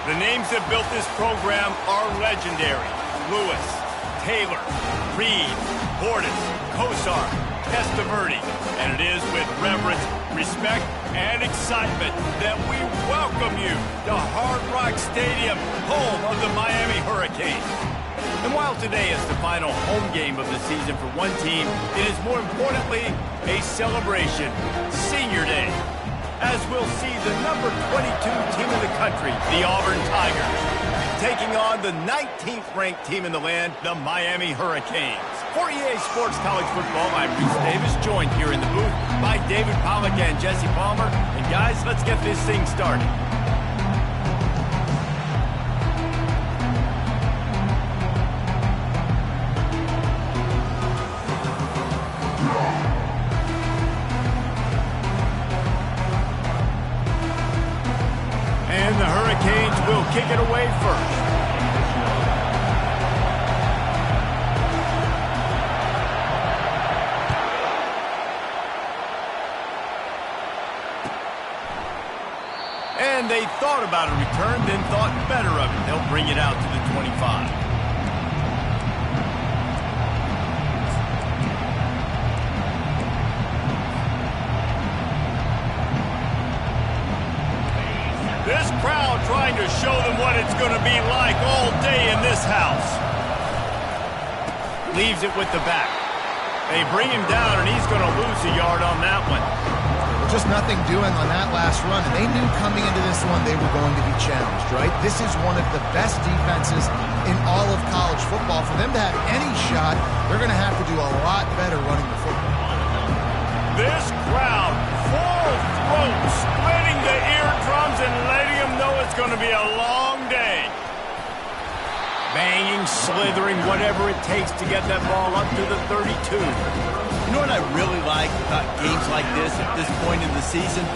The names that built this program are legendary. Lewis, Taylor, Reed, Bordas, Kosar, Testaverde. And it is with reverence, respect, and excitement that we welcome you to Hard Rock Stadium, home of the Miami Hurricanes. And while today is the final home game of the season for one team, it is more importantly a celebration, Senior Day, as we'll see the number 22 team in the country, the Auburn Tigers, taking on the 19th-ranked team in the land, the Miami Hurricanes. For EA Sports College Football, I'm Reese Davis, joined here in the booth by David Pollack and Jesse Palmer. And guys, let's get this thing started. And the Hurricanes will kick it away first. And they thought about a return, then thought better of it. They'll bring it out to the 25. This crowd trying to show them what it's going to be like all day in this house. Leaves it with the back. They bring him down, and he's going to lose a yard on that one. Just nothing doing on that last run, and they knew coming into this one they were going to be challenged, right? This is one of the best defenses in all of college football. For them to have any shot, they're going to have to do a lot better running the football. This crowd, full throat, splitting the eardrums and letting them know it's going to be a long day. Banging, slithering, whatever it takes to get that ball up to the 32. You know what I really like about games like this at this point in the season?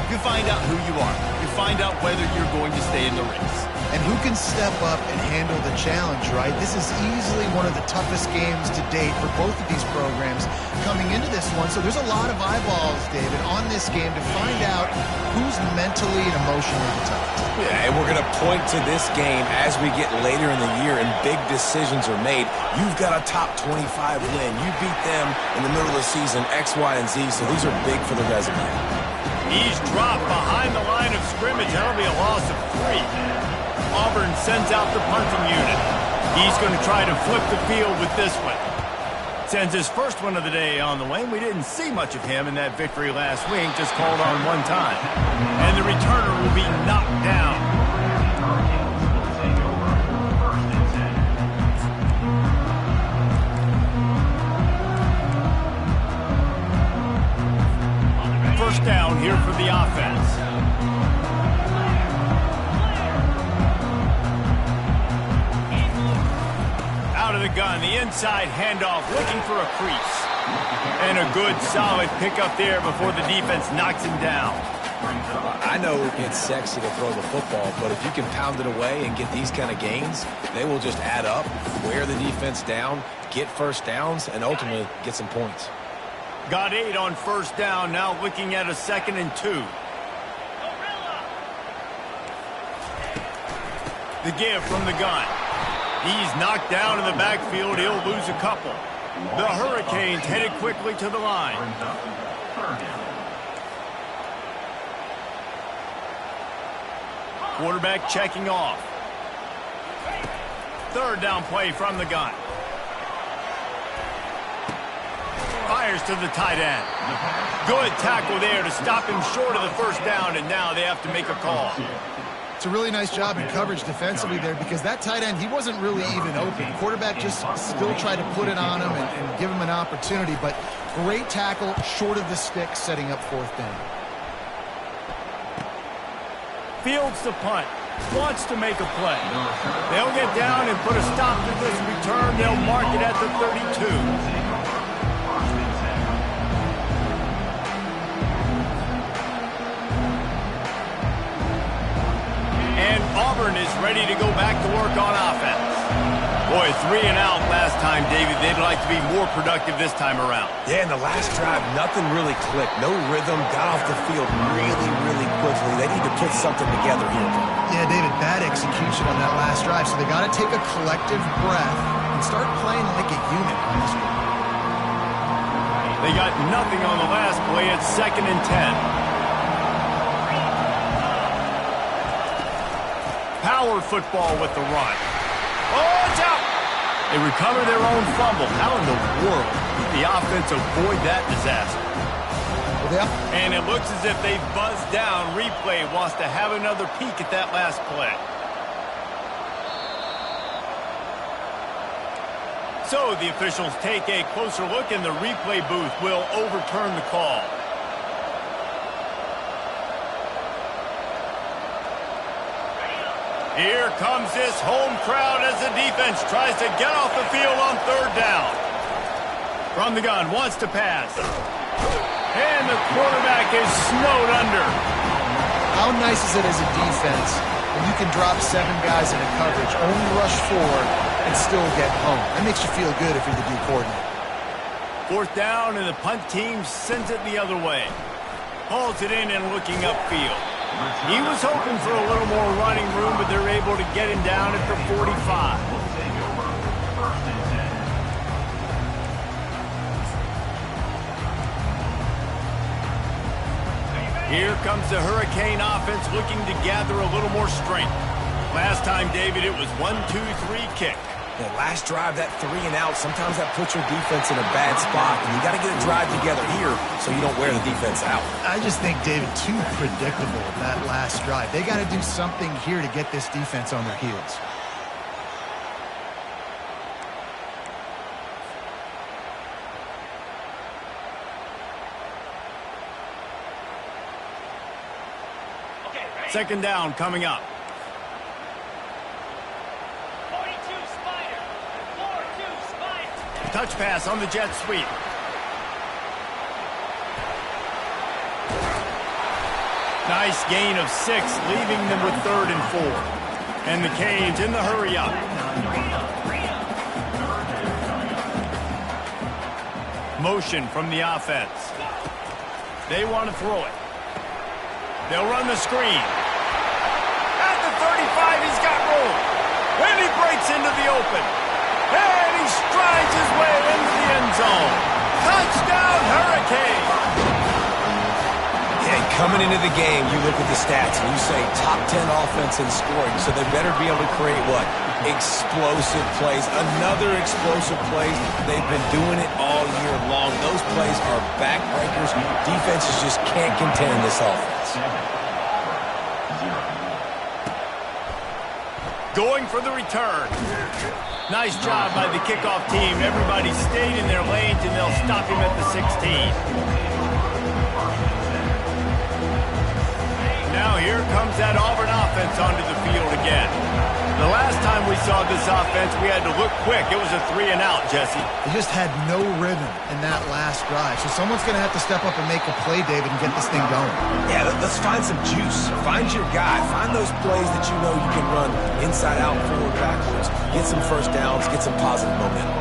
You find out who you are. You find out whether you're going to stay in the race. And who can step up and handle the challenge, right? This is easily one of the toughest games to date for both of these programs coming into this one. So there's a lot of eyeballs, David, on this game to find out who's mentally and emotionally the toughest. Yeah, and we're going to point to this game as we get later in the year and big decisions are made. You've got a top 25 win. You beat them in the middle of the season, X, Y, and Z, so these are big for the resume. He's dropped behind the line of scrimmage. That'll be a loss of 3. Auburn sends out the punting unit. He's going to try to flip the field with this one. Sends his first one of the day on the way. We didn't see much of him in that victory last week, just called on one time. And the returner will be knocked down. First down here for the offense. Out of the gun, the inside handoff, looking for a crease. And a good, solid pickup there before the defense knocks him down. I know it's sexy to throw the football, but if you can pound it away and get these kind of gains, they will just add up, wear the defense down, get first downs, and ultimately get some points. Got 8 on first down, now looking at a 2nd and 2. The give from the gun. He's knocked down in the backfield. He'll lose a couple. The Hurricanes headed quickly to the line. Quarterback checking off. 3rd down play from the gun. Fires to the tight end. Good tackle there to stop him short of the first down, and now they have to make a call. It's a really nice job in coverage defensively there because that tight end, he wasn't really even open. Quarterback just still tried to put it on him and give him an opportunity, but great tackle short of the stick, setting up 4th down. Fields the punt. Wants to make a play. They'll get down and put a stop to this return. They'll mark it at the 32. And Auburn is ready to go back to work on offense. Boy, 3 and out last time, David. They'd like to be more productive this time around. Yeah, in the last drive, nothing really clicked. No rhythm, got off the field really quickly. They need to put something together here. Yeah, David, bad execution on that last drive, so they got to take a collective breath and start playing like a unit on this one. They got nothing on the last play. It's 2nd and 10. Power football with the run. Oh, it's out! They recover their own fumble. How in the world did the offense avoid that disaster? And it looks as if they've buzzed down. Replay wants to have another peek at that last play. So the officials take a closer look, and the replay booth will overturn the call. Here comes this home crowd as the defense tries to get off the field on 3rd down. From the gun, wants to pass. And the quarterback is snowed under. How nice is it as a defense when you can drop 7 guys into coverage, only rush 4, and still get home? That makes you feel good if you're the D coordinator. 4th down, and the punt team sends it the other way. Hauls it in and looking upfield. He was hoping for a little more running room, but they're able to get him down at the 45. Here comes the Hurricane offense looking to gather a little more strength. Last time, David, it was 1-2-3 kick. The last drive, that 3 and out, sometimes that puts your defense in a bad spot. And you got to get a drive together here so you don't wear the defense out. I just think, David, too predictable that last drive. They got to do something here to get this defense on their heels. Second down coming up. Touch pass on the jet sweep. Nice gain of 6, leaving them with 3rd and 4. And the Canes in the hurry up. Motion from the offense. They want to throw it. They'll run the screen. At the 35, he's got room. And he breaks into the open. And he strides his way into the end zone. Touchdown, Hurricane! Yeah, coming into the game, you look at the stats and you say top 10 offense in scoring, so they better be able to create what? Explosive plays. Another explosive plays. They've been doing it all year long. Those plays are backbreakers. Defenses just can't contend this offense. Going for the return. Nice job by the kickoff team. Everybody stayed in their lanes, and they'll stop him at the 16. Now here comes that Auburn offense onto the field again. The last time we saw this offense, we had to look quick. It was a 3 and out, Jesse. They just had no rhythm in that last drive. So someone's going to have to step up and make a play, David, and get this thing going. Yeah, let's find some juice. Find your guy. Find those plays that you know you can run inside out, forward, backwards. Get some first downs. Get some positive momentum.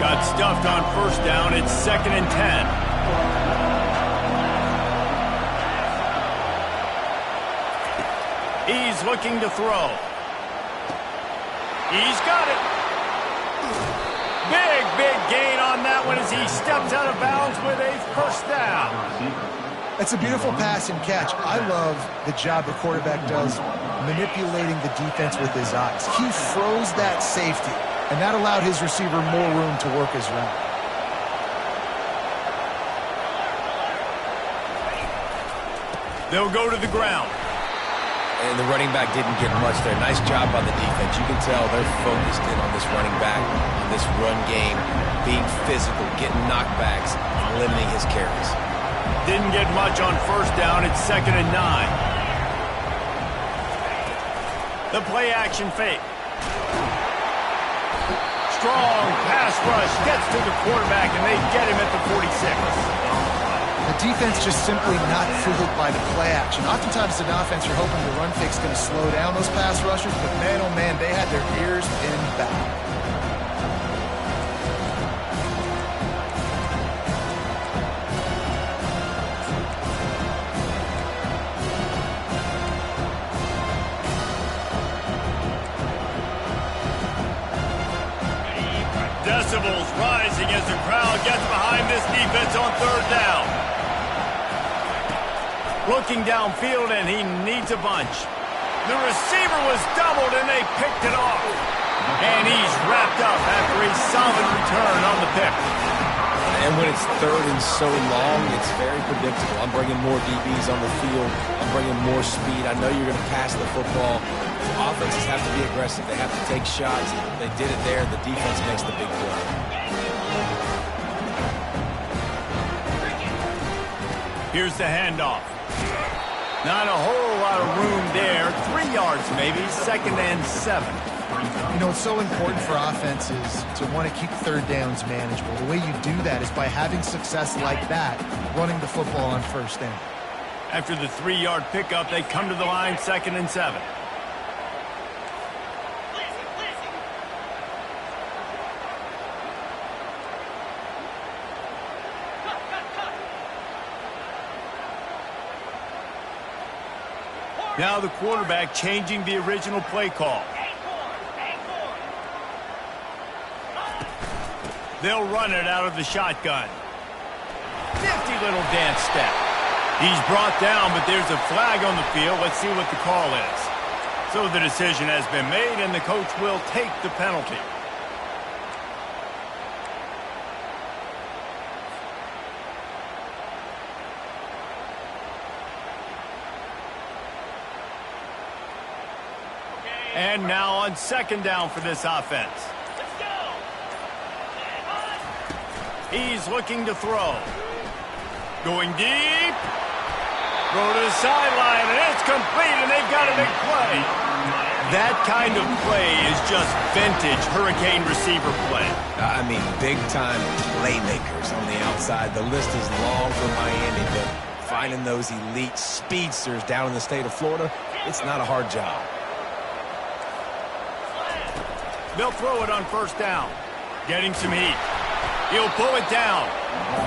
Got stuffed on 1st down. It's 2nd and 10. He's looking to throw. He's got it. Big gain on that one as he steps out of bounds with a 1st down. That's a beautiful pass and catch. I love the job the quarterback does manipulating the defense with his eyes. He froze that safety, and that allowed his receiver more room to work his route. They'll go to the ground. And the running back didn't get much there. Nice job by the defense. You can tell they're focused in on this running back, on this run game, being physical, getting knockbacks, and limiting his carries. Didn't get much on 1st down. It's 2nd and 9. The play action fake. Strong pass rush gets to the quarterback, and they get him at the 46. The defense just simply not fooled by the play action. Oftentimes, an offense, you're hoping the run fake's going to slow down those pass rushers, but man, oh man, they had their ears pinned back. Decibels rising as the crowd gets behind this defense on third down. Looking downfield, and he needs a bunch. The receiver was doubled, and they picked it off. And he's wrapped up after a solid return on the pick. And when it's third and so long, it's very predictable. I'm bringing more DBs on the field. I'm bringing more speed. I know you're going to pass the football. Offenses have to be aggressive. They have to take shots. They did it there. The defense makes the big play. Here's the handoff. Not a whole lot of room there. 3 yards maybe. 2nd and 7. You know, it's so important for offenses to want to keep third downs manageable. The way you do that is by having success like that, running the football on first down. After the 3-yard pickup, they come to the line 2nd and 7. Now the quarterback changing the original play call. They'll run it out of the shotgun. Nifty little dance step. He's brought down, but there's a flag on the field. Let's see what the call is. So the decision has been made, and the coach will take the penalty. And now on 2nd down for this offense. Let's go. He's looking to throw. Going deep. Throw to the sideline, and it's complete, and they've got a big play. That kind of play is just vintage Hurricane receiver play. I mean, big-time playmakers on the outside. The list is long for Miami, but finding those elite speedsters down in the state of Florida, it's not a hard job. They'll throw it on 1st down. Getting some heat. He'll pull it down.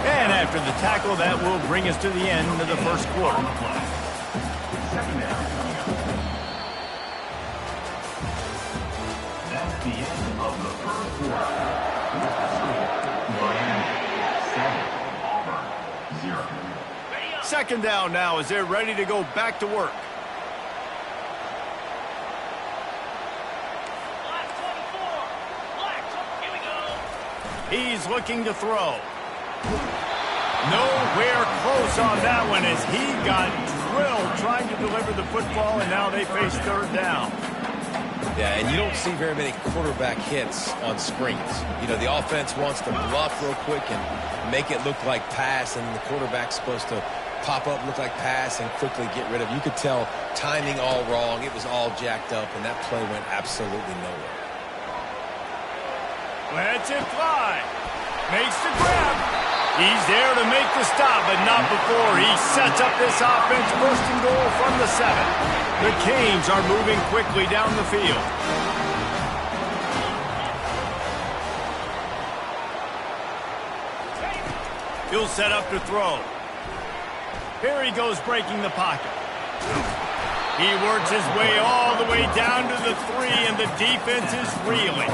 And after the tackle, that will bring us to the end of the first quarter. That's the end of the first quarter. Miami 7, Auburn 0. 2nd down now as they're ready to go back to work. He's looking to throw. Nowhere close on that one as he got drilled trying to deliver the football, and now they face 3rd down. Yeah, and you don't see very many quarterback hits on screens. You know, the offense wants to bluff real quick and make it look like pass, and the quarterback's supposed to pop up, look like pass, and quickly get rid of it. You could tell timing all wrong. It was all jacked up, and that play went absolutely nowhere. Lets it fly. Makes the grab. He's there to make the stop, but not before he sets up this offense. 1st and goal from the 7. The Canes are moving quickly down the field. He'll set up to throw. Here he goes breaking the pocket. He works his way all the way down to the 3, and the defense is reeling.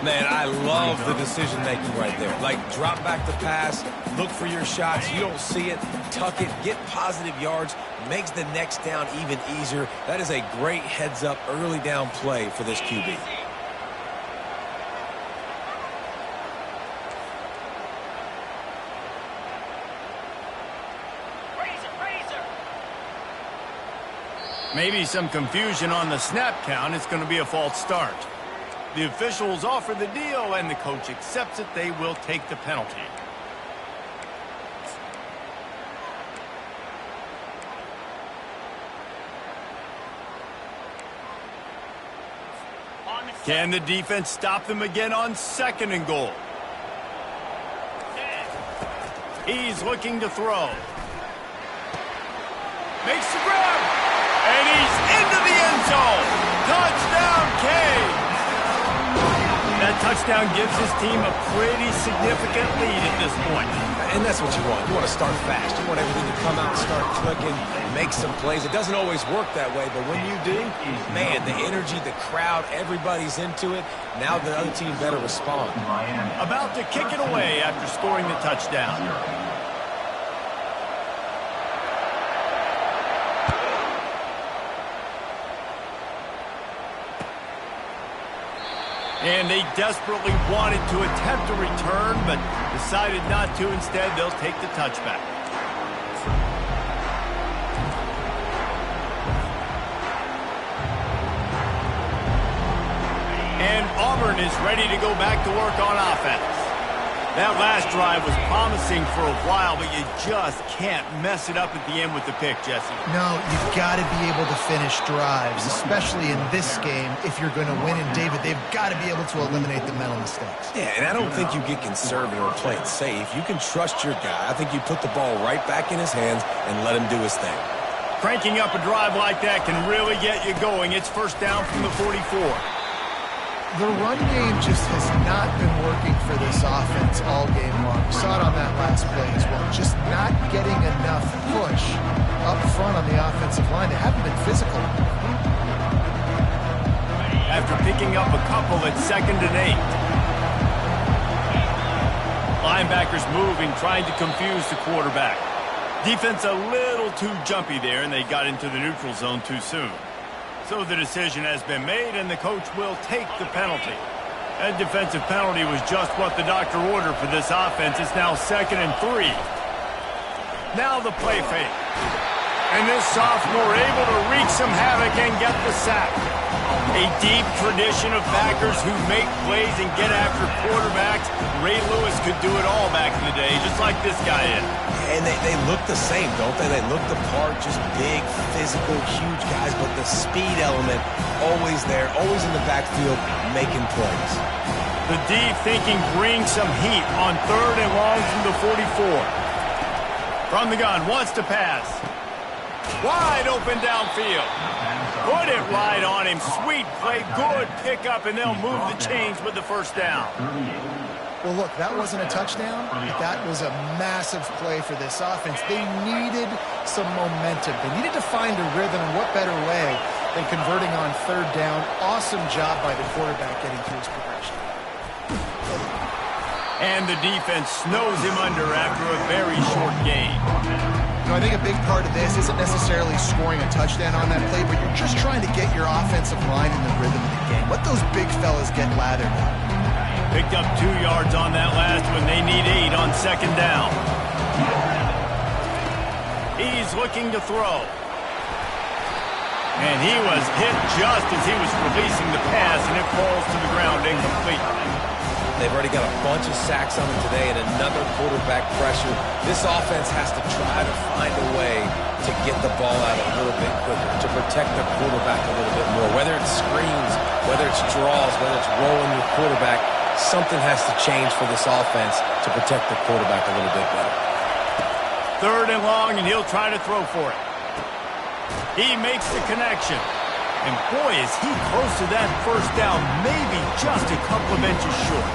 Man, I love the decision-making right there. Like, drop back the pass, look for your shots. You don't see it, tuck it, get positive yards, makes the next down even easier. That is a great heads-up early down play for this QB. Maybe some confusion on the snap count. It's going to be a false start. The officials offer the deal, and the coach accepts it. They will take the penalty. Can the defense stop them again on 2nd and goal? He's looking to throw. Makes the grab. And he's into the end zone. Touchdown, Canes. That touchdown gives his team a pretty significant lead at this point. And that's what you want. You want to start fast. You want everything to come out and start clicking, make some plays. It doesn't always work that way, but when you do, man, the energy, the crowd, everybody's into it. Now the other team better respond. About to kick it away after scoring the touchdown. And they desperately wanted to attempt a return, but decided not to. Instead, they'll take the touchback. And Auburn is ready to go back to work on offense. That last drive was promising for a while, but you just can't mess it up at the end with the pick, Jesse. No, you've got to be able to finish drives, especially in this game. If you're going to win, and David, they've got to be able to eliminate the mental mistakes. Yeah, and I don't think you get conservative or play it safe. You can trust your guy. I think you put the ball right back in his hands and let him do his thing. Cranking up a drive like that can really get you going. It's first down from the 44. The run game just has not been working for this offense all game long. We saw it on that last play as well. Just not getting enough push up front on the offensive line. They haven't been physical. After picking up a couple at 2nd and 8. Linebackers moving, trying to confuse the quarterback. Defense a little too jumpy there, and they got into the neutral zone too soon. So the decision has been made, and the coach will take the penalty. That defensive penalty was just what the doctor ordered for this offense. It's now 2nd and 3. Now the play fake. And this sophomore able to wreak some havoc and get the sack. A deep tradition of backers who make plays and get after quarterbacks. Ray Lewis could do it all back in the day, just like this guy is. And they look the same, don't they? They look the part, just big, physical, huge guys, but the speed element always there, always in the backfield, making plays. The deep thinking brings some heat on 3rd and long from the 44. From the gun, wants to pass. Wide open downfield. Put it right on him. Sweet play, good pickup, and they'll move the chains with the first down. Well, look, that wasn't a touchdown, but that was a massive play for this offense. They needed some momentum. They needed to find a rhythm, and what better way than converting on 3rd down. Awesome job by the quarterback getting through his progression. And the defense snows him under after a very short game. You know, I think a big part of this isn't necessarily scoring a touchdown on that play, but you're just trying to get your offensive line in the rhythm of the game. Let those big fellas get lathered up. Picked up 2 yards on that last one. They need 8 on 2nd down. He's looking to throw. And he was hit just as he was releasing the pass, and it falls to the ground incomplete. They've already got a bunch of sacks on them today and another quarterback pressure. This offense has to try to find a way to get the ball out a little bit quicker, to protect the quarterback a little bit more. Whether it's screens, whether it's draws, whether it's rolling your quarterback, something has to change for this offense to protect the quarterback a little bit better. 3rd and long, and he'll try to throw for it. He makes the connection. And boy, is he close to that first down, maybe just a couple of inches short.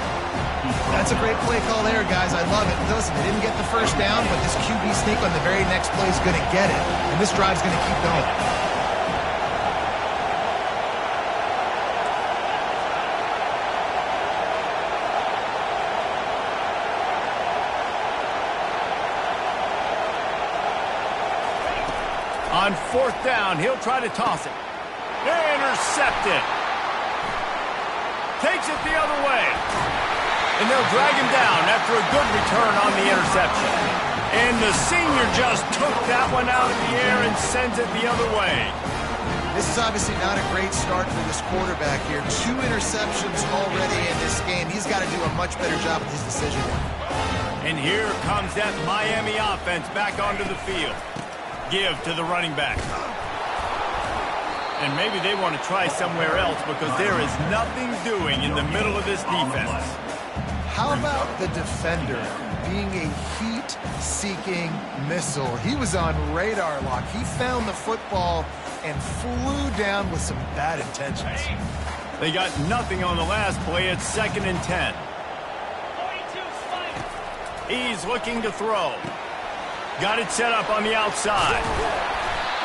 That's a great play call there, guys. I love it. Listen, they didn't get the first down, but this QB sneak on the very next play is going to get it. And this drive's going to keep going. On 4th down, he'll try to toss it. Intercepted. Takes it the other way. And they'll drag him down after a good return on the interception. And the senior just took that one out of the air and sends it the other way. This is obviously not a great start for this quarterback here. 2 interceptions already in this game. He's got to do a much better job with his decision. And here comes that Miami offense back onto the field. Give to the running back. And maybe they want to try somewhere else because there is nothing doing in the middle of this defense. How about the defender being a heat-seeking missile? He was on radar lock. He found the football and flew down with some bad intentions. They got nothing on the last play. It's 2nd and 10. He's looking to throw. Got it set up on the outside.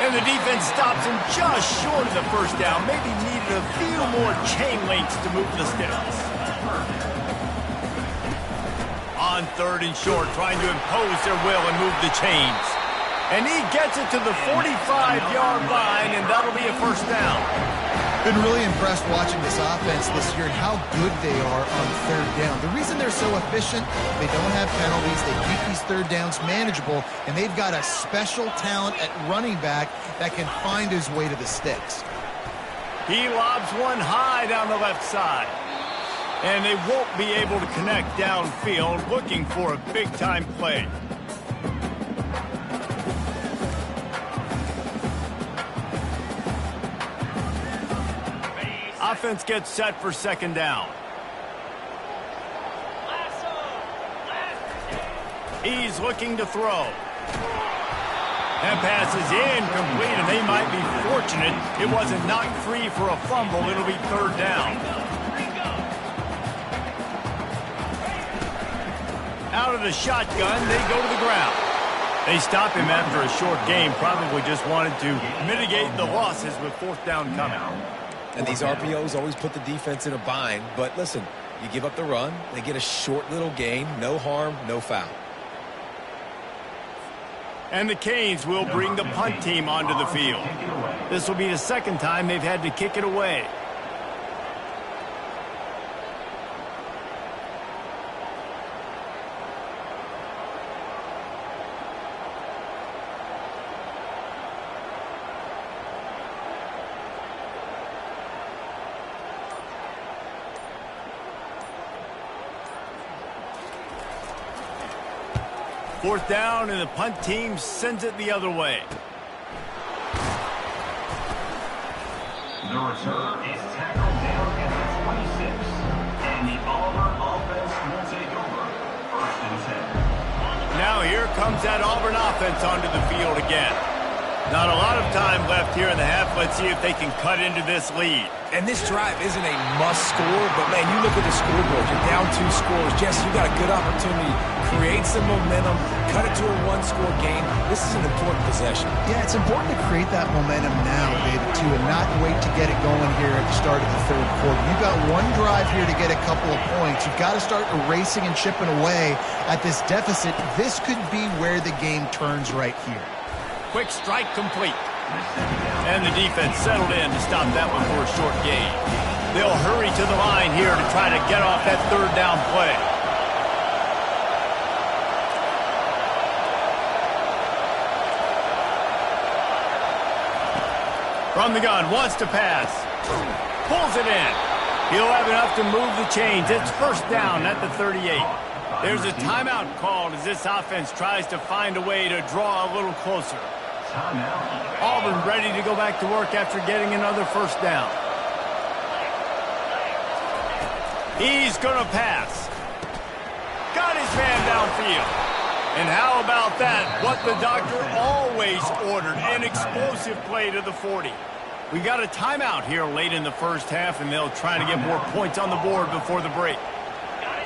And the defense stops him just short of the first down. Maybe needed a few more chain links to move the sticks. On 3rd and short, trying to impose their will and move the chains. And he gets it to the 45-yard line, and that'll be a first down. Been really impressed watching this offense this year and how good they are on 3rd down. The reason they're so efficient, they don't have penalties, they keep these 3rd downs manageable, and they've got a special talent at running back that can find his way to the sticks. He lobs one high down the left side. And they won't be able to connect downfield, looking for a big-time play. Offense gets set for 2nd down. He's looking to throw. That pass is incomplete, and they might be fortunate it wasn't knocked free for a fumble. It'll be 3rd down. Out of the shotgun, they go to the ground. They stop him after a short game, probably just wanted to mitigate the losses with 4th down coming. And these RPOs always put the defense in a bind. But listen, you give up the run, they get a short little gain, no harm, no foul. And the Canes will bring the punt team onto the field. This will be the 2nd time they've had to kick it away. Fourth down, and the punt team sends it the other way. The return is tackled down at the 26, and the Auburn offense will take over. 1st and 10. Now here comes that Auburn offense onto the field again. Not a lot of time left here in the half. Let's see if they can cut into this lead. And this drive isn't a must score, but man, you look at the scoreboard, you're down 2 scores. Jesse, you got a good opportunity. Create some momentum, cut it to a 1-score game. This is an important possession. Yeah, it's important to create that momentum now, David, too, and not wait to get it going here at the start of the 3rd quarter. You've got one drive here to get a couple of points. You've got to start erasing and chipping away at this deficit. This could be where the game turns right here. Quick strike complete. And the defense settled in to stop that one for a short gain. They'll hurry to the line here to try to get off that 3rd down play. From the gun, wants to pass. Pulls it in. He'll have enough to move the chains. It's 1st down at the 38. There's a timeout called as this offense tries to find a way to draw a little closer. Auburn ready to go back to work after getting another 1st down. He's going to pass. Got his man downfield. And how about that? What the doctor always ordered, an explosive play to the 40. We got a timeout here late in the 1st half, and they'll try to get more points on the board before the break.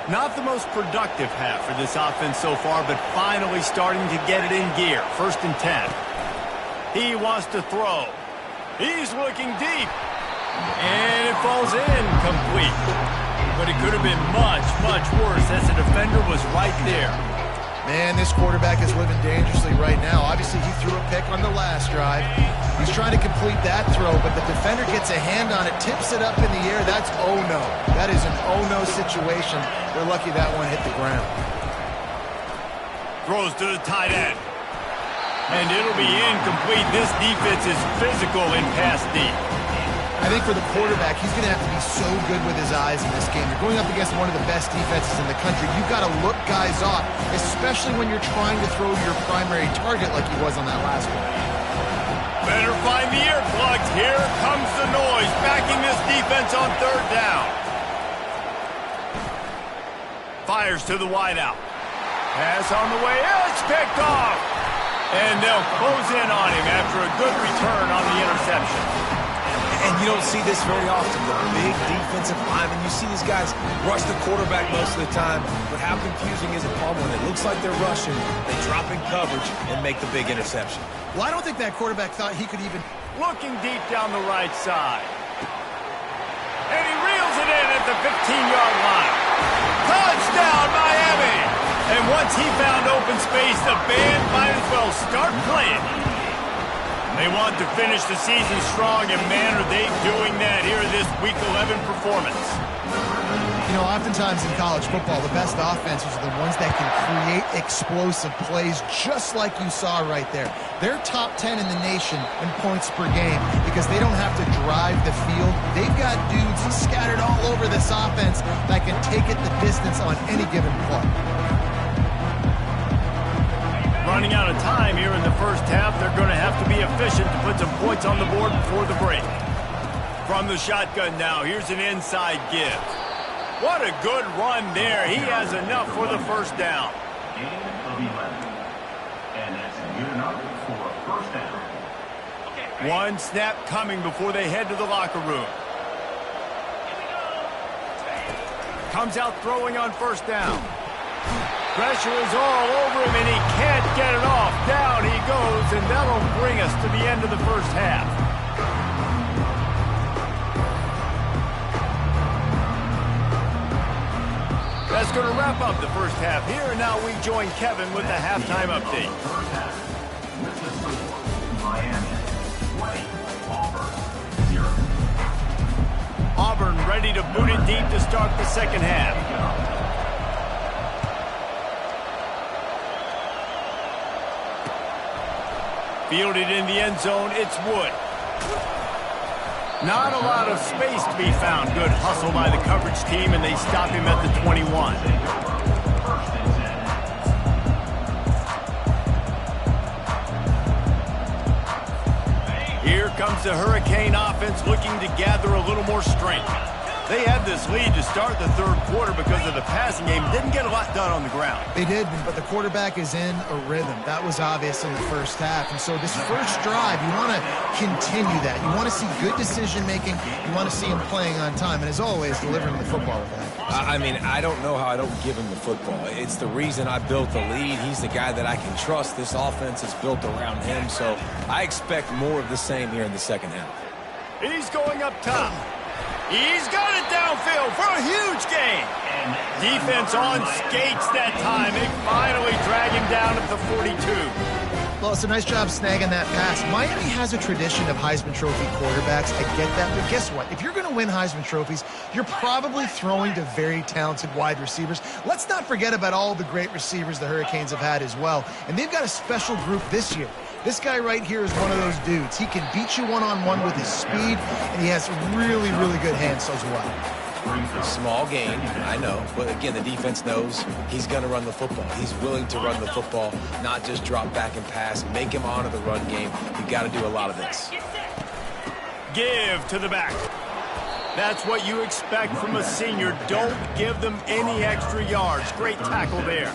Not the most productive half for this offense so far, but finally starting to get it in gear. 1st and 10. He wants to throw. He's looking deep. And it falls in complete. But it could have been much, much worse as the defender was right there. Man, this quarterback is living dangerously right now. Obviously, he threw a pick on the last drive. He's trying to complete that throw, but the defender gets a hand on it, tips it up in the air. That's oh-no. That is an oh-no situation. They're lucky that one hit the ground. Throws to the tight end. And it'll be incomplete. This defense is physical in pass deep. I think for the quarterback, he's going to have to be so good with his eyes in this game. You're going up against one of the best defenses in the country. You've got to look guys off, especially when you're trying to throw to your primary target like he was on that last one. Better find the earplugs. Here comes the noise, backing this defense on 3rd down. Fires to the wideout. Pass on the way. It's picked off. And they'll close in on him after a good return on the interception. And you don't see this very often. The big defensive linemen, you see these guys rush the quarterback most of the time, but how confusing is it, Paul, when it looks like they're rushing, they drop in coverage and make the big interception? Well, I don't think that quarterback thought he could even... Looking deep down the right side. And he reels it in at the 15-yard line. Touchdown, Miami! And once he found open space, the band might as well start playing. They want to finish the season strong, and man, are they doing that here in this Week 11 performance. You know, oftentimes in college football, the best offenses are the ones that can create explosive plays, just like you saw right there. They're top 10 in the nation in points per game because they don't have to drive the field. They've got dudes scattered all over this offense that can take it the distance on any given play. Running out of time here in the first half, they're going to have to be efficient to put some points on the board before the break. From the shotgun now, here's an inside give. What a good run there. He has enough for the first down. Gain of 11. And that's good enough for a first down. One snap coming before they head to the locker room. Comes out throwing on first down. Pressure is all over him, and he can't get it off. Down he goes, and that'll bring us to the end of the first half. That's going to wrap up the first half here, and now we join Kevin with the halftime update. First half. With the score, Miami 20, Auburn 0. Auburn ready to boot it deep to start the second half. Fielded in the end zone, it's Wood. Not a lot of space to be found. Good hustle by the coverage team, and they stop him at the 21. Here comes the Hurricane offense looking to gather a little more strength. They had this lead to start the third quarter because of the passing game. Didn't get a lot done on the ground. They did, but the quarterback is in a rhythm. That was obvious in the first half. And so this first drive, you want to continue that. You want to see good decision-making. You want to see him playing on time. And as always, delivering the football with that. I mean, I don't know how I don't give him the football. It's the reason I built the lead. He's the guy that I can trust. This offense is built around him. So I expect more of the same here in the second half. He's going up top. He's got it downfield for a huge gain. Defense on skates that time. They finally drag him down at the 42. Well, it's a nice job snagging that pass. Miami has a tradition of Heisman Trophy quarterbacks. I get that, but guess what? If you're going to win Heisman Trophies, you're probably throwing to very talented wide receivers. Let's not forget about all the great receivers the Hurricanes have had as well. And they've got a special group this year. This guy right here is one of those dudes. He can beat you one-on-one with his speed, and he has really, really good hands as well. Small gain, I know, but again, the defense knows he's going to run the football. He's willing to run the football, not just drop back and pass, make him honor the run game. You got to do a lot of this. Give to the back. That's what you expect from a senior. Don't give them any extra yards. Great tackle there.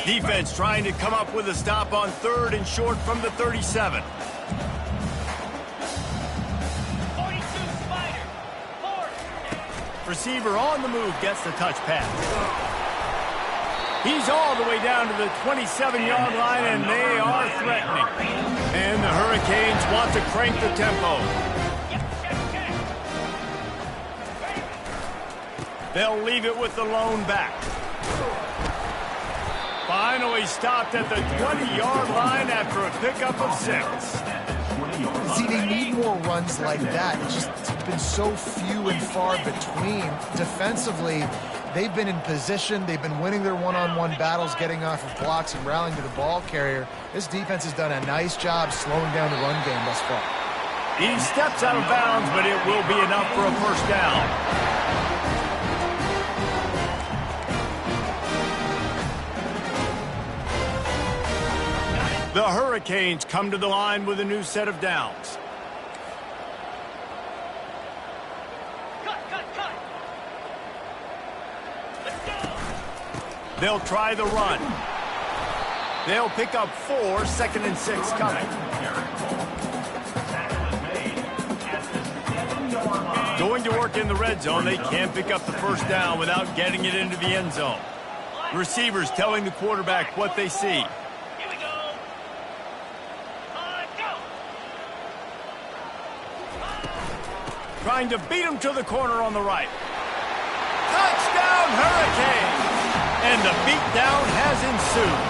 Defense trying to come up with a stop on third and short from the 37. Receiver on the move gets the touch pass. He's all the way down to the 27-yard line, and they are threatening. And the Hurricanes want to crank the tempo. They'll leave it with the lone back. Finally stopped at the 20-yard line after a pickup of 6. See, they need more runs like that. It's been so few and far between. Defensively, they've been in position. They've been winning their one-on-one battles, getting off of blocks and rallying to the ball carrier. This defense has done a nice job slowing down the run game thus far. He steps out of bounds, but it will be enough for a first down. The Hurricanes come to the line with a new set of downs. They'll try the run. They'll pick up 4, 2nd and 6 coming. Going to work in the red zone, they can't pick up the first down without getting it into the end zone. Receivers telling the quarterback what they see. Trying to beat him to the corner on the right. Touchdown, Hurricanes! And the beatdown has ensued.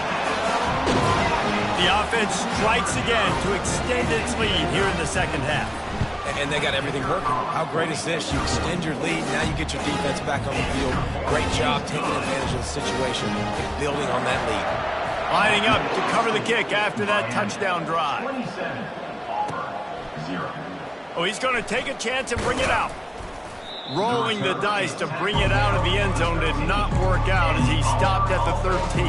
The offense strikes again to extend its lead here in the second half. And they got everything working. How great is this? You extend your lead, now you get your defense back on the field. Great job taking advantage of the situation and building on that lead. Lining up to cover the kick after that touchdown drive. 27, Auburn, 0. Oh, he's going to take a chance and bring it out. Rolling the dice to bring it out of the end zone did not work out as he stopped at the 13.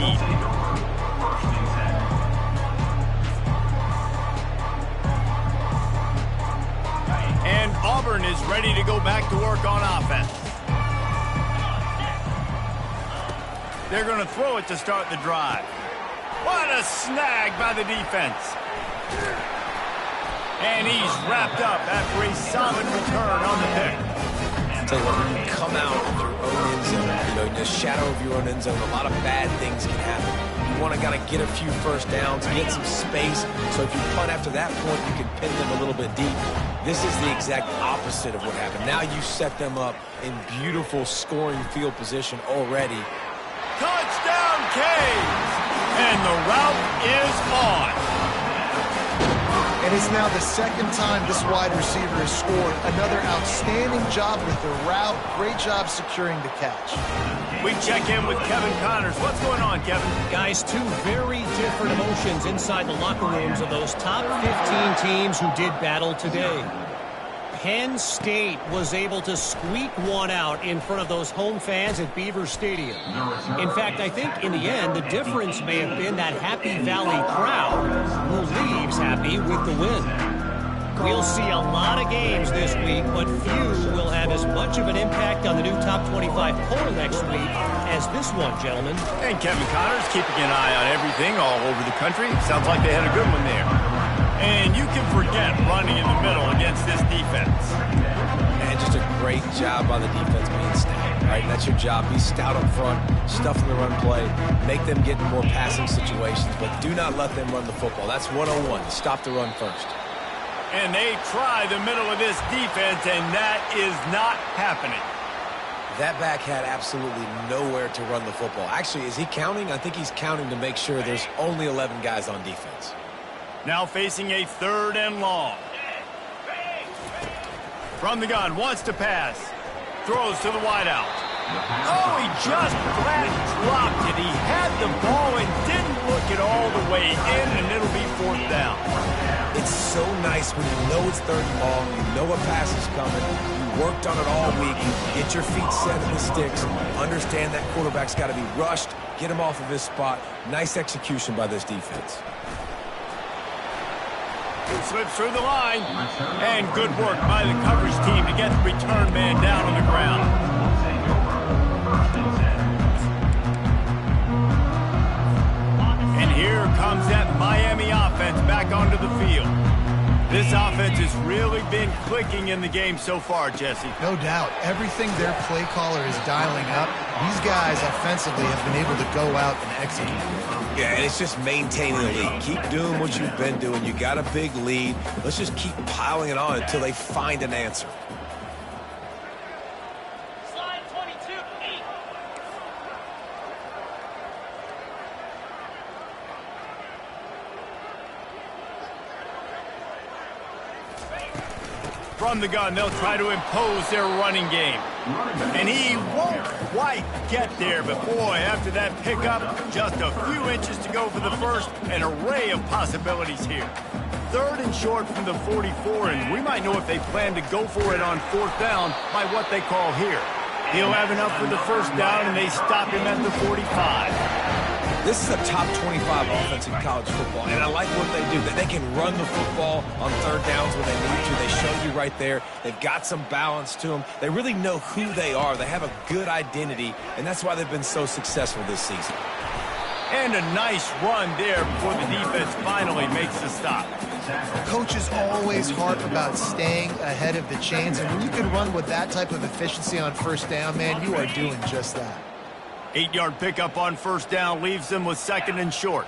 And Auburn is ready to go back to work on offense. They're going to throw it to start the drive. What a snag by the defense. And he's wrapped up after a solid return on the pick. I'll tell you what, when you come out of your own end zone, in the shadow of your own end zone, a lot of bad things can happen. You want to get a few first downs, get some space, so if you punt after that point, you can pin them a little bit deep. This is the exact opposite of what happened. Now you set them up in beautiful scoring field position already. Touchdown, Canes! And the route is on. And it's now the second time this wide receiver has scored. Another outstanding job with the route. Great job securing the catch. We check in with Kevin Connors. What's going on, Kevin? Guys, two very different emotions inside the locker rooms of those top 15 teams who did battle today. Penn State was able to squeak one out in front of those home fans at Beaver Stadium. In fact, I think in the end, the difference may have been that Happy Valley crowd who leaves happy with the win. We'll see a lot of games this week, but few will have as much of an impact on the new top 25 poll next week as this one, gentlemen. And Kevin Connors keeping an eye on everything all over the country. Sounds like they had a good one there. And you can forget running in the middle against this defense. And just a great job by the defense being stout, right? That's your job. Be stout up front, stuff in the run play, make them get in more passing situations, but do not let them run the football. That's 101. Stop the run first. And they try the middle of this defense, and that is not happening. That back had absolutely nowhere to run the football. Actually, is he counting? I think he's counting to make sure there's only 11 guys on defense. Now facing a 3rd and long. From the gun, wants to pass. Throws to the wideout. Oh, he just flat dropped it. He had the ball and didn't look it all the way in, and it'll be 4th down. It's so nice when you know it's 3rd and long, you know a pass is coming, you worked on it all week, get your feet set in the sticks, understand that quarterback's got to be rushed, get him off of his spot. Nice execution by this defense. Slips through the line, and good work by the coverage team to get the return man down on the ground. And here comes that Miami offense back onto the field. This offense has really been clicking in the game so far, Jesse. No doubt. Everything their play caller is dialing up, these guys offensively have been able to go out and execute. Yeah, and it's just maintaining the lead. Keep doing what you've been doing. You got a big lead. Let's just keep piling it on until they find an answer. Slide 22-8. From the gun, they'll try to impose their running game. And he won't quite get there, but boy, after that pickup, just a few inches to go for the first, an array of possibilities here. 3rd and short from the 44, and we might know if they plan to go for it on 4th down by what they call here. He'll have enough for the first down, and they stop him at the 45. This is a top 25 offense in college football, and I like what they do. That they can run the football on third downs when they need to. They show you right there. They've got some balance to them. They really know who they are. They have a good identity, and that's why they've been so successful this season. And a nice run there before the defense finally makes the stop. Coaches always harp about staying ahead of the chains, and when you can run with that type of efficiency on first down, man, you are doing just that. 8-yard pickup on first down leaves them with 2nd and short.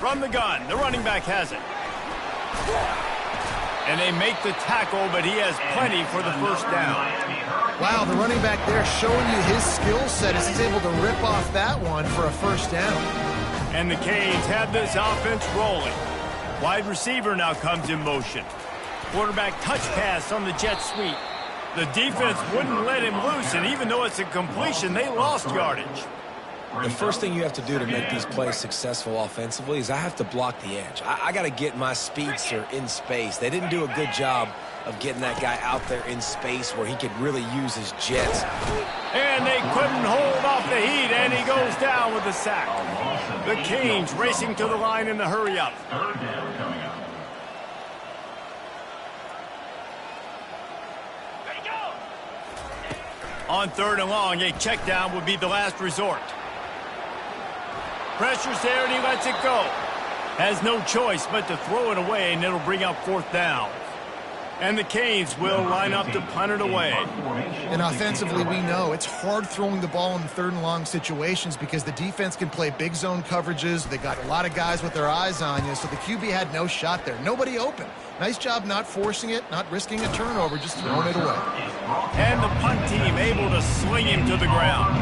From the gun, the running back has it. And they make the tackle, but he has plenty for the first down. Wow, the running back there showing you his skill set as he's able to rip off that one for a first down. And the Canes have this offense rolling. Wide receiver now comes in motion. Quarterback touch pass on the jet sweep. The defense wouldn't let him loose, and even though it's a completion, they lost yardage. The first thing you have to do to make these plays successful offensively is I have to block the edge. I got to get my speedster in space. They didn't do a good job of getting that guy out there in space where he could really use his jets. And they couldn't hold off the heat, and he goes down with a sack. The Canes racing to the line in the hurry-up. Third down coming up. On 3rd and long, a check down would be the last resort. Pressure's there, and he lets it go. Has no choice but to throw it away, and it'll bring up 4th down. And the Canes will line up to punt it away. And offensively, we know it's hard throwing the ball in 3rd and long situations because the defense can play big zone coverages. They got a lot of guys with their eyes on you, so the QB had no shot there. Nobody open. Nice job not forcing it, not risking a turnover, just throwing it away. And the punt team able to sling him to the ground.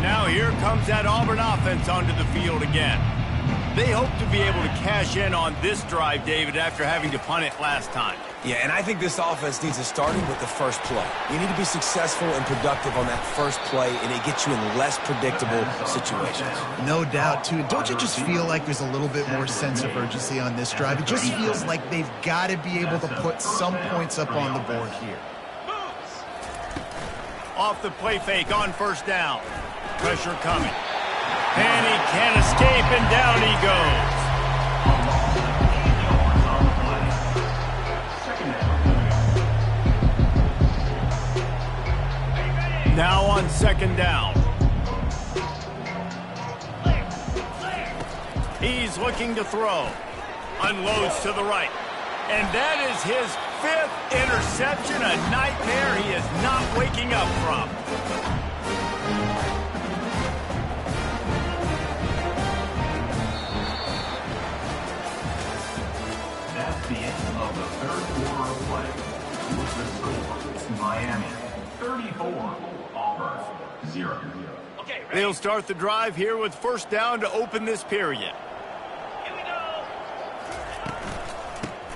Now here comes that Auburn offense onto the field again. They hope to be able to cash in on this drive, David, after having to punt it last time. Yeah, and I think this offense needs to start with the first play. You need to be successful and productive on that first play, and it gets you in less predictable situations. No doubt, too. Don't you just feel like there's a little bit more sense of urgency on this drive? It just feels like they've got to be able to put some points up on the board here. Off the play fake on first down. Pressure coming. And he can't escape, and down he goes. Now on 2nd down. He's looking to throw. Unloads to the right. And that is his 5th interception, a nightmare he is not waking up from. That's the end of the 3rd quarter of play. With the score, Miami 34, Auburn 0. They'll start the drive here with first down to open this period. Here we go.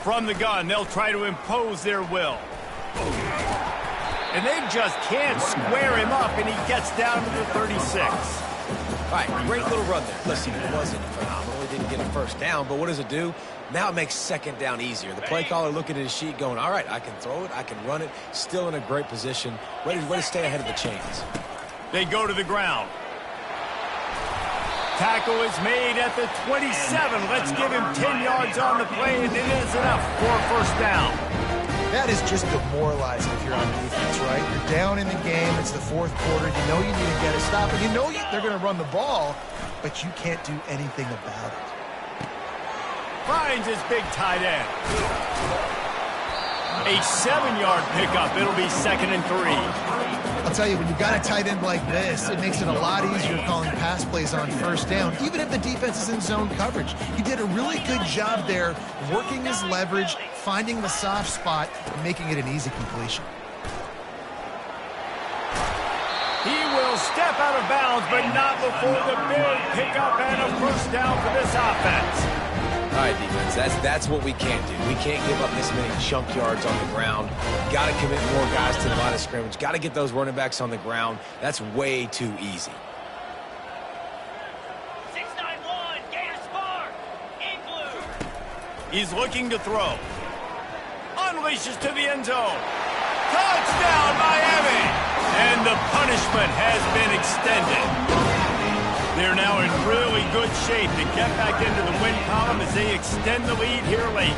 From the gun, they'll try to impose their will. And they just can't square him up, and he gets down to the 36. All right, great little run there. Listen, it wasn't phenomenal. He didn't get a first down, but what does it do? Now it makes 2nd down easier. The play caller looking at his sheet going, all right, I can throw it, I can run it, still in a great position, ready to stay ahead of the chains. They go to the ground. Tackle is made at the 27. Let's give him 10 yards on the play, and it is enough for a first down. That is just demoralizing if you're on defense, right? You're down in the game. It's the 4th quarter. You know you need to get a stop, and you know they're going to run the ball, but you can't do anything about it. Finds his big tight end. A 7-yard pickup. It'll be 2nd and 3. I'll tell you, when you've got a tight end like this, it makes it a lot easier calling pass plays on first down, even if the defense is in zone coverage. He did a really good job there, working his leverage, finding the soft spot, and making it an easy completion. He will step out of bounds, but not before the big pickup and a first down for this offense. All right, defense, that's what we can't do. We can't give up this many chunk yards on the ground. Got to commit more guys to the line of scrimmage. Got to get those running backs on the ground. That's way too easy. 691, Gator Spark, in blue. He's looking to throw. Unleashes to the end zone. Touchdown, Miami! And the punishment has been extended. They're now in really good shape to get back into the win column as they extend the lead here late.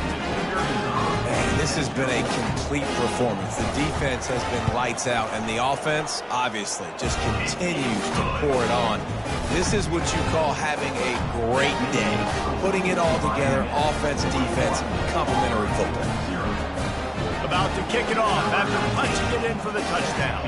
Man, this has been a complete performance. The defense has been lights out, and the offense, obviously, just continues to pour it on. This is what you call having a great day. Putting it all together, offense, defense, complementary football. About to kick it off after punching it in for the touchdown.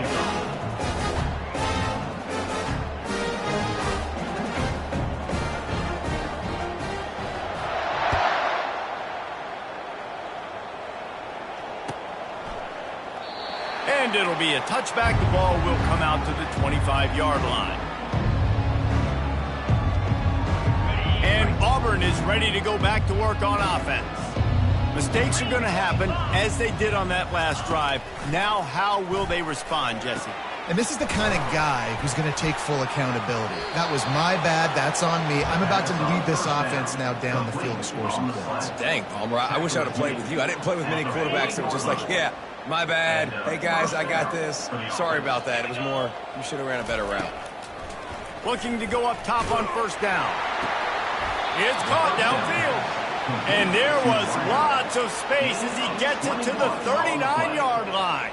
And it'll be a touchback. The ball will come out to the 25-yard line. And Auburn is ready to go back to work on offense. Mistakes are going to happen as they did on that last drive. Now, how will they respond, Jesse? And this is the kind of guy who's going to take full accountability. That was my bad. That's on me. I'm about to lead this offense now down the field and score some points. Dang, Palmer, I wish I would have played with you. I didn't play with many quarterbacks that were just like, yeah, my bad. Hey, guys, I got this. Sorry about that. It was more, you should have ran a better route. Looking to go up top on first down. It's caught downfield. And there was lots of space as he gets it to the 39-yard line.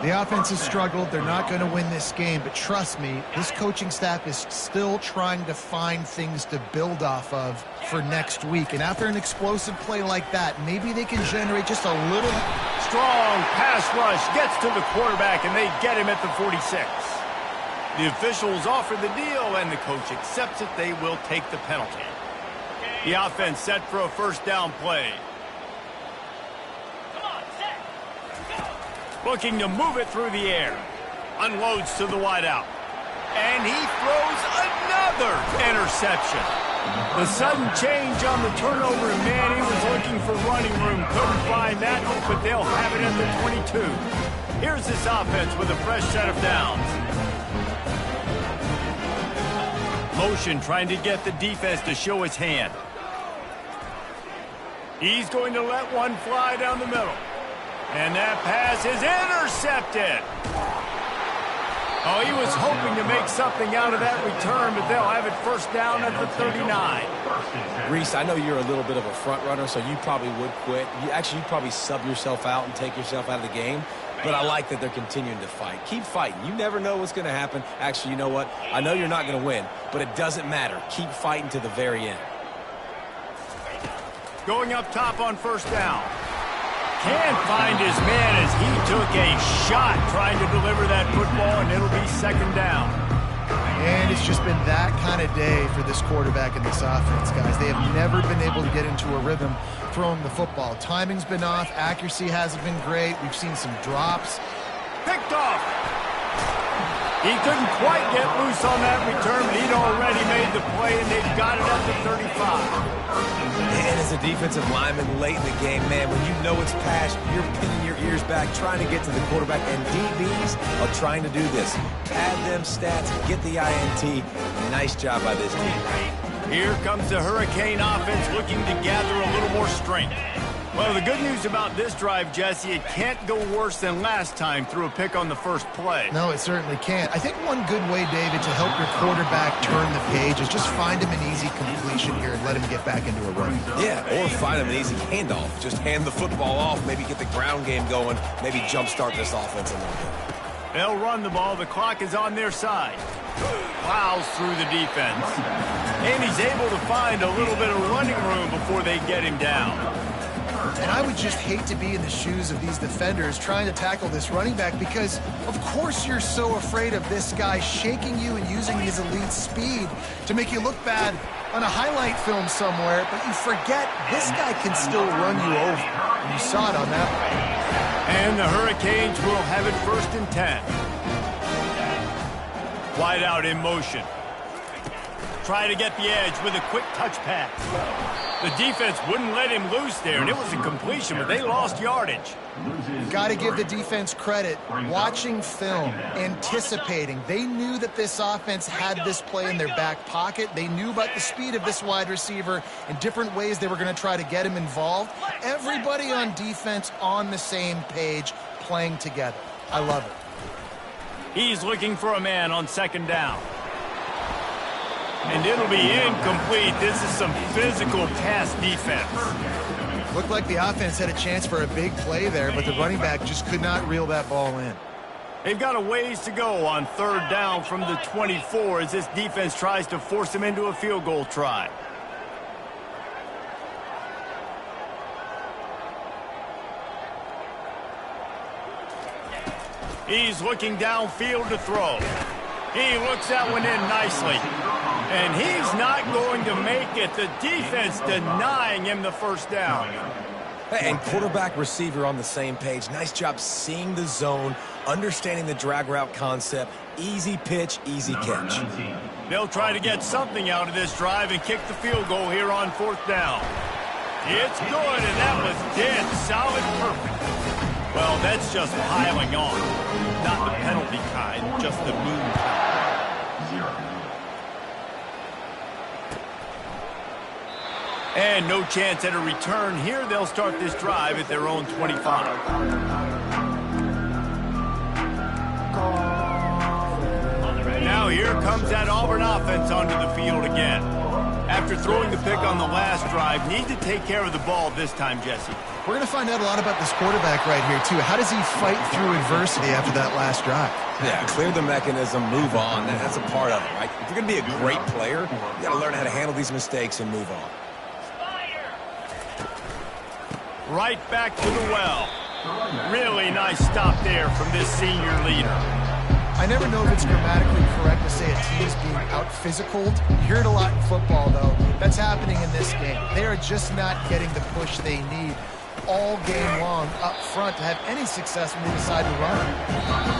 The offense has struggled. They're not going to win this game, but trust me, this coaching staff is still trying to find things to build off of for next week. And after an explosive play like that, maybe they can generate just a little. Strong pass rush gets to the quarterback, and they get him at the 46. The officials offer the deal, and the coach accepts it. They will take the penalty. The offense set for a first down play. Looking to move it through the air. Unloads to the wideout. And he throws another interception. The sudden change on the turnover, and man, he was looking for running room. Couldn't find that, but they'll have it at the 22. Here's this offense with a fresh set of downs. Motion trying to get the defense to show his hand. He's going to let one fly down the middle. And that pass is intercepted. Oh, he was hoping to make something out of that return, but they'll have it first down at the 39. Reese, I know you're a little bit of a front runner, so you probably would quit. You'd probably sub yourself out and take yourself out of the game. But I like that they're continuing to fight. Keep fighting. You never know what's going to happen. Actually, you know what? I know you're not going to win, but it doesn't matter. Keep fighting to the very end. Going up top on first down. Can't find his man as he took a shot trying to deliver that football, and it'll be second down. And it's just been that kind of day for this quarterback and this offense, guys. They have never been able to get into a rhythm throwing the football. Timing's been off. Accuracy hasn't been great. We've seen some drops. Picked off. He couldn't quite get loose on that return, but he'd already made the play, and they've got it at the 35. And as a defensive lineman late in the game, man, when you know it's past, you're pinning your ears back, trying to get to the quarterback, and DBs are trying to do this. Pad them stats, get the INT. Nice job by this team. Here comes the Hurricane offense looking to gather a little more strength. Well, the good news about this drive, Jesse, it can't go worse than last time through a pick on the first play. No, it certainly can't. I think one good way, David, to help your quarterback turn the page is just find him an easy completion here and let him get back into a run. Yeah, or find him an easy handoff. Just hand the football off, maybe get the ground game going, maybe jumpstart this offense a little bit. They'll run the ball. The clock is on their side. Plows through the defense. And he's able to find a little bit of running room before they get him down. And I would just hate to be in the shoes of these defenders trying to tackle this running back because, of course, you're so afraid of this guy shaking you and using his elite speed to make you look bad on a highlight film somewhere, but you forget this guy can still run you over. And you saw it on that play. And the Hurricanes will have it first and 10. Wide out in motion. Try to get the edge with a quick touch pass. The defense wouldn't let him loose there, and it was a completion, but they lost yardage. Got to give the defense credit. Watching film, anticipating. They knew that this offense had this play in their back pocket. They knew about the speed of this wide receiver and different ways they were going to try to get him involved. Everybody on defense on the same page. playing together. I love it. He's looking for a man on second down. And it'll be incomplete. This is some physical pass defense. Looked like the offense had a chance for a big play there, but the running back just could not reel that ball in. They've got a ways to go on third down from the 24 as this defense tries to force him into a field goal try. He's looking downfield to throw. He looks that one in nicely. And he's not going to make it. The defense denying him the first down. And quarterback receiver on the same page. Nice job seeing the zone, understanding the drag route concept. Easy pitch, easy catch. They'll try to get something out of this drive and kick the field goal here on fourth down. It's good, and that was dead solid perfect. Well, that's just piling on. Not the penalty kind, just the moon kind. And no chance at a return here. They'll start this drive at their own 25. Now here comes that Auburn offense onto the field again. After throwing the pick on the last drive, need to take care of the ball this time, Jesse. We're going to find out a lot about this quarterback right here, too. How does he fight through adversity after that last drive? Yeah, clear the mechanism, move on. That's a part of it, right? If you're going to be a great player, you got to learn how to handle these mistakes and move on. Right back to the well. Really nice stop there from this senior leader. I never know if it's grammatically correct to say a team is being out-physicaled. You hear it a lot in football, though. That's happening in this game. They are just not getting the push they need all game long up front to have any success when they decide to run.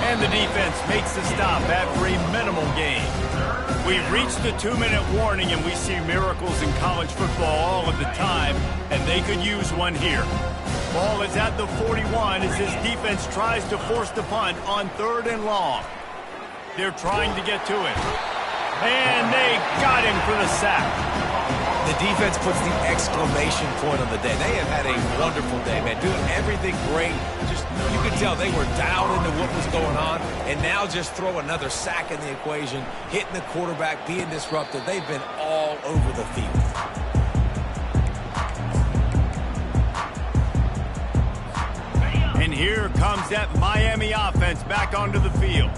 And the defense makes the stop after a minimal gain. We've reached the 2-minute warning, and we see miracles in college football all of the time, and they could use one here. Ball is at the 41 as this defense tries to force the punt on third and long. They're trying to get to it. And they got him for the sack. The defense puts the exclamation point on the day. They have had a wonderful day, man. Doing everything great. Just, you could tell they were dialed into what was going on. And now just throw another sack in the equation, hitting the quarterback, being disruptive. They've been all over the field. And here comes that Miami offense back onto the field.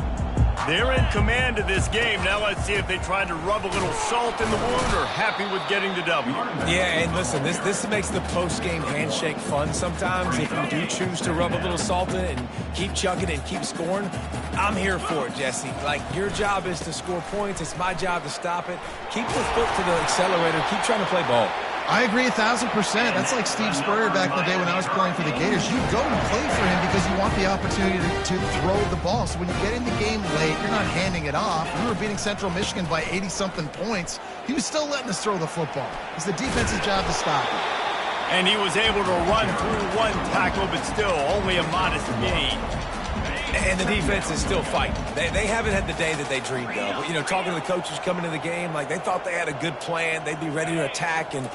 They're in command of this game. Now let's see if they try to rub a little salt in the wound or happy with getting the W. Yeah, and listen, this makes the post-game handshake fun sometimes. If you do choose to rub a little salt in it and keep chugging and keep scoring, I'm here for it, Jesse. Like, your job is to score points. It's my job to stop it. Keep the foot to the accelerator. Keep trying to play ball. I agree 1,000%. That's like Steve Spurrier back in the day when I was playing for the Gators. You go and play for him because you want the opportunity to throw the ball. So when you get in the game late, you're not handing it off. We were beating Central Michigan by 80-something points. He was still letting us throw the football. It's the defense's job to stop it. And he was able to run through one tackle, but still only a modest gain. And the defense is still fighting. They haven't had the day that they dreamed of. But, you know, talking to the coaches coming to the game, like, they thought they had a good plan. They'd be ready to attack and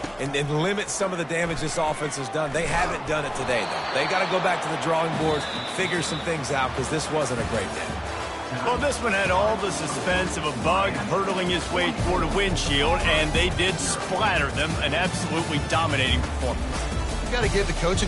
limit some of the damage this offense has done. They haven't done it today, though. They got to go back to the drawing board, figure some things out, because this wasn't a great day. Well, this one had all the suspense of a bug hurtling his way toward a windshield, and they did splatter them. An absolutely dominating performance. You got to give the coaching